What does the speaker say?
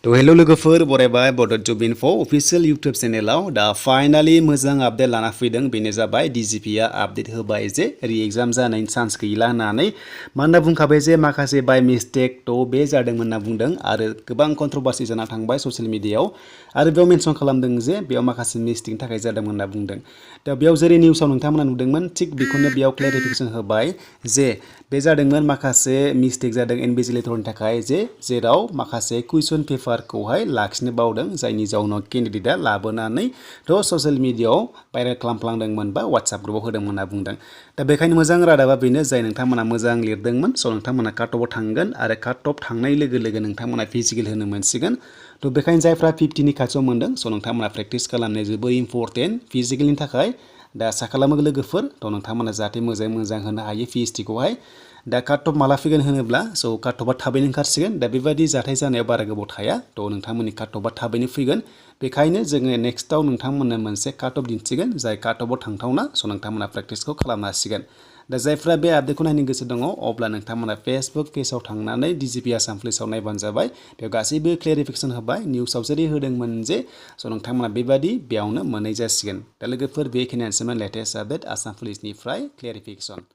तो हेलो लोगोफोर बरायबाय बड जब इनफो अफिशियल यूट्यूब चेनेलाव दा फाइनाली मोजां आपडेट लाना फैदों बेनो जाबाय डीजीपीआ आपडेट होबाय जे रि एग्जाम जानायनि चान्स गैला होननानै मानोना बुंखाबाय जे माखासे बाय मिस्टेक तो बे जादों होनना बुंदों आरो गोबां कन्ट्रोभार्सि जाना थांबाय ससियेल मिडियायाव आरो बेयाव मेनसन खालामदों जे बेयाव माखासे मिस्टेकनि थाखाय जादों होनना बुंदों दा बेयाव जेरै निउसाव नोंथांमोना नुदोंमोन थिग बेखौनो बेयाव क्लेरिफिकेसन होबाय जे बे जादोंमोन माखासे मिस्टेक जादों इनभिजिलेटरनि थाखाय जेराव माखासे कुइसन पेपारखौहाय लाखिनो बावदों जायनि जाउनाव केन्डिडेटआ लाबोनानै थ' ससियेल मिडियायाव भाइरेल खालामफ्लांदोंमोन बा वाट्सएप ग्रुपआव होदोंमोन होनना बुंदों दा बेखायनो मोजां रादाबा बेनो जाय नोंथांमोना मोजां लिरदोंमोन स' नोंथांमोना काटअफआव थांगोन आरो काटअफ थांनाय लोगो लोगो नोंथांमोना फिजिकेल होनो मोनसिगोन थ' बेखायनो जायफ्रा 50नि खाथियाव मोनदों स' नोंथांमोना प्रेक्टिस खालामनाया जोबोर इम्परटेन्ट फिजिकेलनि थाखाय दा आसा खालामो लोगोफोर थ' नोंथांमोना जाहाथे मोजां होनो हायो पिएचडिखौहाय दा काटअफ माला फैगोन होनोब्ला स' काटअफआ थाबैनो ओंखारसिगोन दा बेबायदि जाथाय जानायाव बारा गोबाव थाया थ' नोंथांमोननि काटअफआ थाबैनो फैगोन बेखायनो जोङो नेक्स्टआव नोंथांमोननो मोनसे काटअफ दिन्थिगोन जाय काटअफआव थांथावना स' नोंथांमोना प्रेक्टिसखौ खालामनो हासिगोन दा जायफ्रा बे आपडेटखौ नायनो गोसो दङ अब्ला नोंथांमोना फेसबुक पेजाव थांनानै डीजीपी आसाम पुलिसाव नायबानो जाबाय बेयाव गासैबो क्लेरिफिकेसन होबाय निउसाव जेरै होदोंमोन जे स' नोंथांमोना बेबादि बेयावनो मोननाय जासिगोन दा लोगोफोर बेखिनियानोसैमोन लेटेस्ट आपडेट आसाम पुलिसनिफ्राय क्लेरिफिकेसन